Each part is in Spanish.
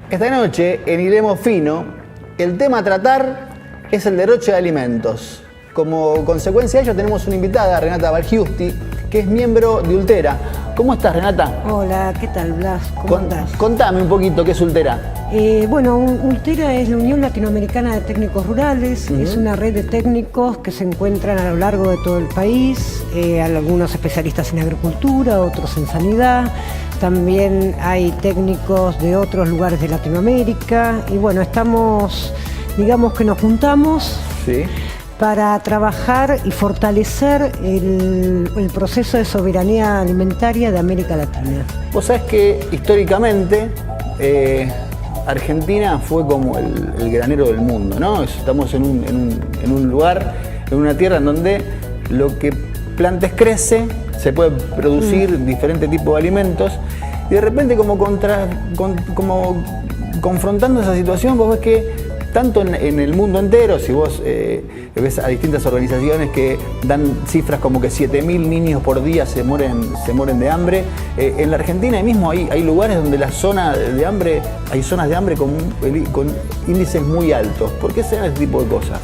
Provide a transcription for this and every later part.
Esta noche, en Hilemos Fino, el tema a tratar es el derroche de alimentos. Como consecuencia de ello tenemos una invitada, Renata Balgiusti, que es miembro de Ultera. ¿Cómo estás, Renata? Hola, ¿qué tal, Blas? ¿Cómo andás? Contame un poquito qué es Ultera. Bueno, Ultera es la Unión Latinoamericana de Técnicos Rurales. Es una red de técnicos que se encuentran a lo largo de todo el país. Algunos especialistas en agricultura, otros en sanidad. También hay técnicos de otros lugares de Latinoamérica. Y bueno, digamos que nos juntamos. Sí. Para trabajar y fortalecer el proceso de soberanía alimentaria de América Latina. Vos sabés que históricamente Argentina fue como el granero del mundo, ¿no? Estamos en un lugar, en una tierra en donde lo que plantes crece, se puede producir diferentes tipos de alimentos, y de repente como confrontando esa situación, vos ves que tanto en el mundo entero, si vos ves a distintas organizaciones que dan cifras como que 7.000 niños por día se mueren de hambre, en la Argentina mismo hay lugares donde hay zonas de hambre con índices muy altos. ¿Por qué se dan este tipo de cosas?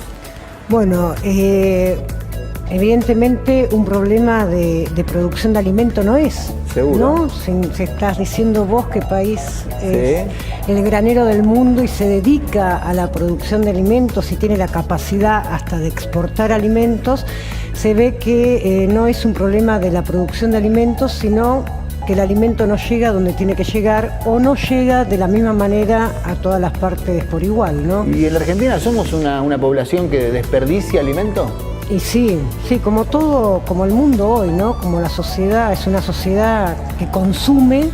Bueno, evidentemente un problema de producción de alimento no es. Seguro. ¿No? Si estás diciendo vos que país es el granero del mundo y se dedica a la producción de alimentos y tiene la capacidad hasta de exportar alimentos, se ve que no es un problema de la producción de alimentos, sino que el alimento no llega donde tiene que llegar o no llega de la misma manera a todas las partes por igual, ¿no? ¿Y en la Argentina somos una población que desperdicia alimento? Y sí, como todo, como el mundo hoy, ¿no? Como la sociedad, es una sociedad que consume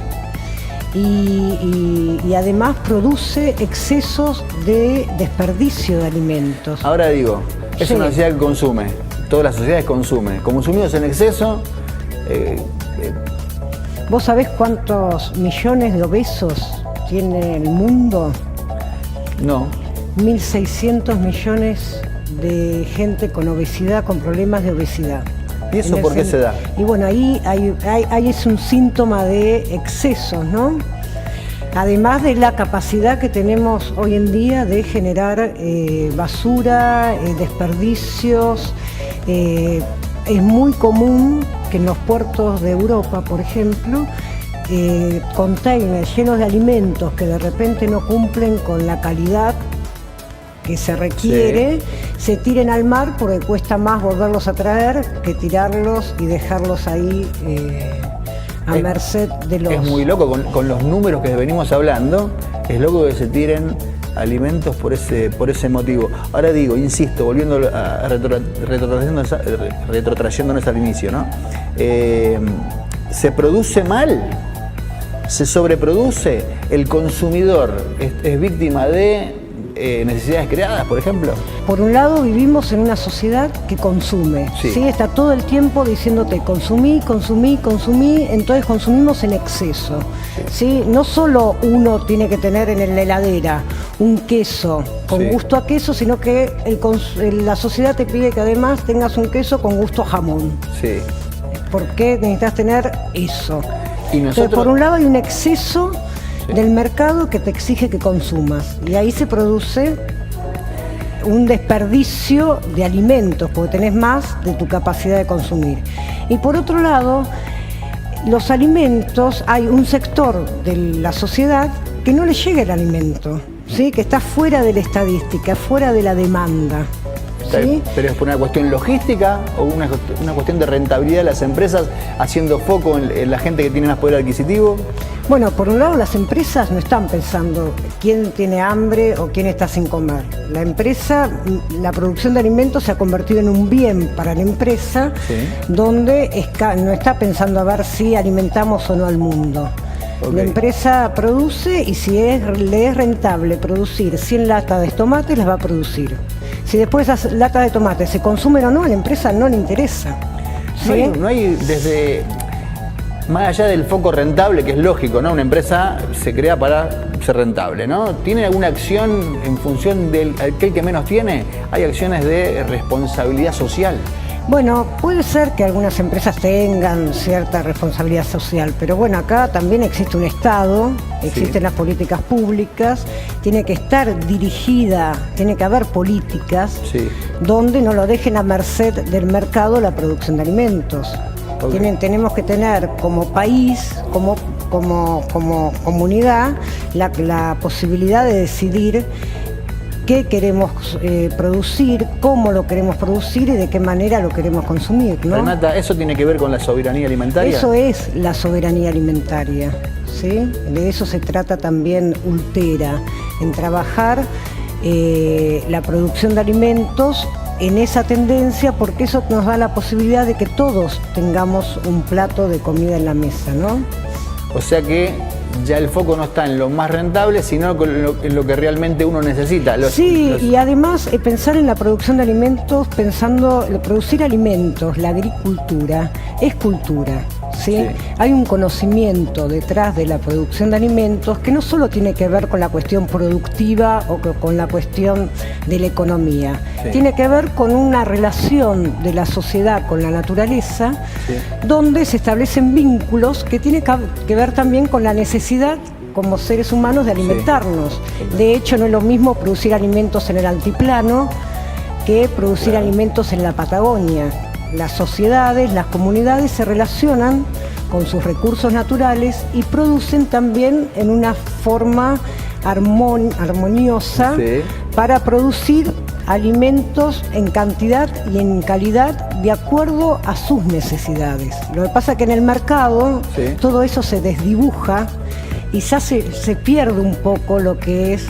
y además produce excesos de desperdicio de alimentos. Ahora digo, es una sociedad que consume, todas las sociedades consumen. Consumidos en exceso. ¿Vos sabés cuántos millones de obesos tiene el mundo? No. 1.600 millones de gente con obesidad, con problemas de obesidad. ¿Y eso por qué se da? Y bueno, ahí es un síntoma de excesos, ¿no? Además de la capacidad que tenemos hoy en día de generar basura, desperdicios. Es muy común que en los puertos de Europa, por ejemplo, containers llenos de alimentos que de repente no cumplen con la calidad que se requiere, se tiren al mar porque cuesta más volverlos a traer que tirarlos y dejarlos ahí a merced de los... Es muy loco, con los números que venimos hablando, es loco que se tiren alimentos por ese motivo. Ahora digo, insisto, volviendo a retrotrayéndonos al inicio, ¿no? ¿Se produce mal? ¿Se sobreproduce? ¿El consumidor es víctima de necesidades creadas, por ejemplo? Por un lado, vivimos en una sociedad que consume, ¿sí? Está todo el tiempo diciéndote consumí, entonces consumimos en exceso, ¿sí? No solo uno tiene que tener en la heladera un queso con gusto a queso, sino que la sociedad te pide que además tengas un queso con gusto a jamón. Sí. ¿Por qué necesitas tener eso? Y nosotros... Entonces, por un lado hay un exceso del mercado que te exige que consumas y ahí se produce un desperdicio de alimentos porque tenés más de tu capacidad de consumir. Y por otro lado, los alimentos, hay un sector de la sociedad que no le llega el alimento, ¿sí? Que está fuera de la estadística, fuera de la demanda. ¿Sí? ¿Pero es por una cuestión logística o una cuestión de rentabilidad de las empresas haciendo foco en la gente que tiene más poder adquisitivo? Bueno, por un lado las empresas no están pensando quién tiene hambre o quién está sin comer. La producción de alimentos se ha convertido en un bien para la empresa, donde no está pensando a ver si alimentamos o no al mundo. La empresa produce y si le es rentable producir 100 latas de tomate, las va a producir. Si después esas latas de tomate se consumen o no, a la empresa no le interesa. ¿Sí? No hay desde... Más allá del foco rentable, que es lógico, ¿no? Una empresa se crea para ser rentable, ¿no? ¿Tiene alguna acción en función del aquel que menos tiene? ¿Hay acciones de responsabilidad social? Bueno, puede ser que algunas empresas tengan cierta responsabilidad social, pero bueno, acá también existe un Estado, existen las políticas públicas, tiene que estar dirigida, tiene que haber políticas donde no lo dejen a merced del mercado la producción de alimentos. Tenemos que tener como país, como comunidad, la posibilidad de decidir qué queremos producir, cómo lo queremos producir y de qué manera lo queremos consumir, ¿no? Renata, ¿eso tiene que ver con la soberanía alimentaria? Eso es la soberanía alimentaria, ¿sí? De eso se trata también Ultera, en trabajar la producción de alimentos en esa tendencia, porque eso nos da la posibilidad de que todos tengamos un plato de comida en la mesa, ¿no? O sea que ya el foco no está en lo más rentable, sino en lo que realmente uno necesita. Y además pensar en la producción de alimentos, producir alimentos, la agricultura, es cultura. ¿Sí? Hay un conocimiento detrás de la producción de alimentos que no solo tiene que ver con la cuestión productiva o con la cuestión de la economía, tiene que ver con una relación de la sociedad con la naturaleza, donde se establecen vínculos que tienen que ver también con la necesidad como seres humanos de alimentarnos. De hecho, no es lo mismo producir alimentos en el altiplano que producir alimentos en la Patagonia. Las sociedades, las comunidades se relacionan con sus recursos naturales y producen también en una forma armoniosa para producir alimentos en cantidad y en calidad de acuerdo a sus necesidades. Lo que pasa es que en el mercado todo eso se desdibuja y se pierde un poco lo que es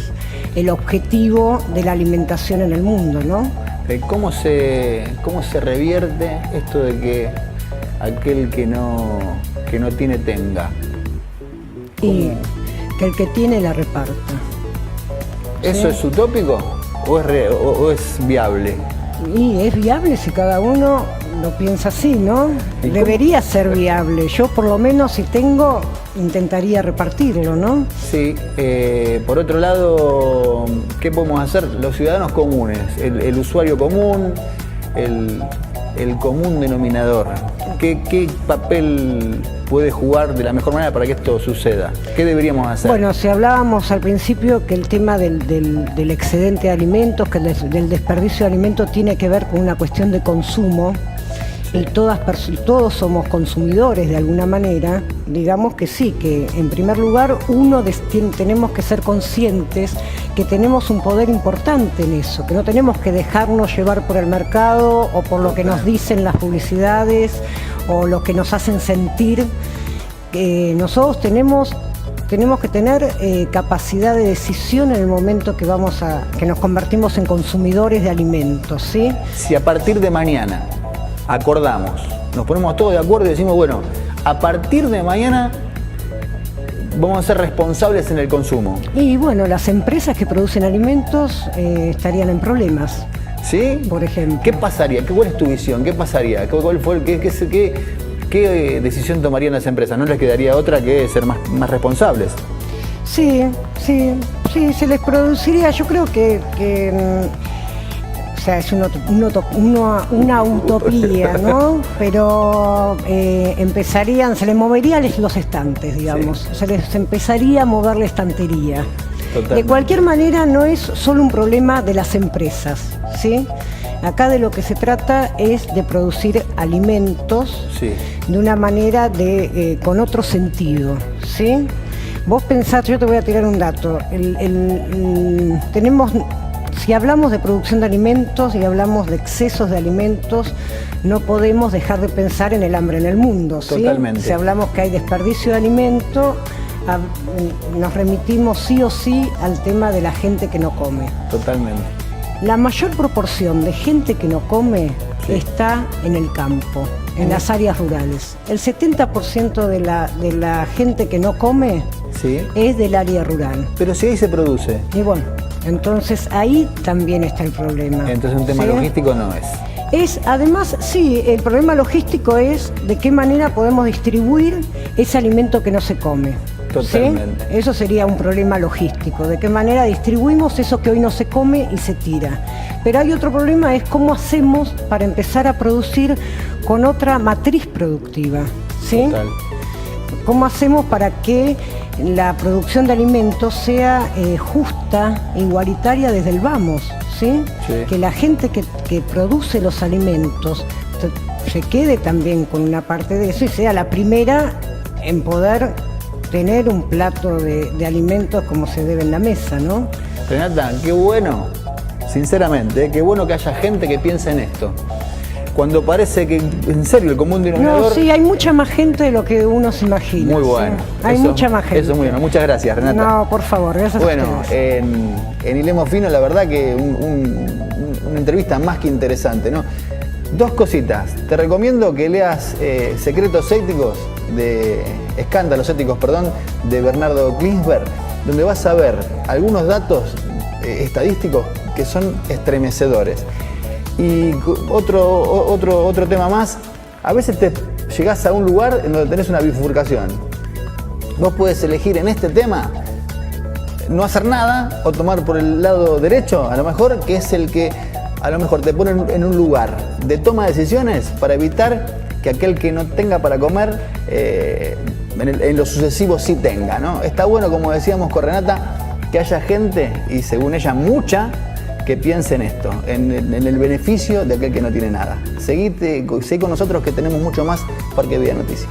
el objetivo de la alimentación en el mundo, ¿no? ¿Cómo se revierte esto de que aquel que no tiene tenga? Y que el que tiene la reparta. ¿Eso es utópico o es viable? Y es viable si cada uno lo piensa así, ¿no? Debería ser viable. Yo por lo menos si tengo, intentaría repartirlo, ¿no? Sí. Por otro lado, ¿qué podemos hacer? Los ciudadanos comunes, el usuario común, el común denominador. ¿Qué papel puede jugar de la mejor manera para que esto suceda? ¿Qué deberíamos hacer? Bueno, si hablábamos al principio que el tema del excedente de alimentos, que del desperdicio de alimentos tiene que ver con una cuestión de consumo, y todos somos consumidores de alguna manera, digamos que sí, que en primer lugar tenemos que ser conscientes que tenemos un poder importante en eso, que no tenemos que dejarnos llevar por el mercado o por lo que nos dicen las publicidades o lo que nos hacen sentir. Nosotros tenemos que tener capacidad de decisión en el momento que nos convertimos en consumidores de alimentos, ¿sí? Si a partir de mañana acordamos, nos ponemos todos de acuerdo y decimos, bueno, a partir de mañana vamos a ser responsables en el consumo. Y bueno, las empresas que producen alimentos estarían en problemas. ¿Sí? Por ejemplo. ¿Qué pasaría? ¿Cuál es tu visión? ¿Qué pasaría? ¿Qué decisión tomarían las empresas? ¿No les quedaría otra que ser más responsables? Sí, se les produciría, yo creo que o sea, es una utopía, ¿no? Pero se les moverían los estantes, digamos. Se les empezaría a mover la estantería. Totalmente. De cualquier manera, no es solo un problema de las empresas, ¿sí? Acá de lo que se trata es de producir alimentos de una manera con otro sentido, ¿sí? Vos pensás, yo te voy a tirar un dato. Si hablamos de producción de alimentos y hablamos de excesos de alimentos, no podemos dejar de pensar en el hambre en el mundo, ¿sí? Totalmente. Si hablamos que hay desperdicio de alimento, nos remitimos sí o sí al tema de la gente que no come. Totalmente. La mayor proporción de gente que no come está en el campo, en las áreas rurales. El 70% de la gente que no come es del área rural. Pero si ahí se produce. Y bueno, entonces ahí también está el problema. Entonces un tema logístico no es. Además, sí, el problema logístico es de qué manera podemos distribuir ese alimento que no se come. Totalmente. ¿sí? Eso sería un problema logístico, de qué manera distribuimos eso que hoy no se come y se tira. Pero hay otro problema, es cómo hacemos para empezar a producir con otra matriz productiva, ¿sí? Total. ¿Cómo hacemos para que la producción de alimentos sea justa, igualitaria desde el vamos? ¿Sí? Sí. Que la gente que produce los alimentos se quede también con una parte de eso y sea la primera en poder tener un plato de alimentos como se debe en la mesa, ¿no? Renata, qué bueno, sinceramente, qué bueno que haya gente que piense en esto. Cuando parece que, en serio, el común denominador... No, sí, hay mucha más gente de lo que uno se imagina. Muy bueno. ¿sí? Hay mucha más gente. Eso es muy bueno. Muchas gracias, Renata. No, por favor, gracias bueno, a ustedes. en Hilemos Fino, la verdad que una entrevista más que interesante, ¿no? Dos cositas. Te recomiendo que leas Secretos Éticos, Escándalos Éticos, perdón, de Bernardo Klinsberg, donde vas a ver algunos datos estadísticos que son estremecedores. Y otro tema más, a veces te llegás a un lugar en donde tenés una bifurcación. Vos podés elegir en este tema no hacer nada o tomar por el lado derecho, a lo mejor, que es el que a lo mejor te pone en un lugar de toma de decisiones para evitar que aquel que no tenga para comer en lo sucesivo sí tenga, ¿no? Está bueno, como decíamos con Renata, que haya gente, y según ella mucha, que piense en esto, en el beneficio de aquel que no tiene nada. Seguí con nosotros, que tenemos mucho más Parque Vida Noticias.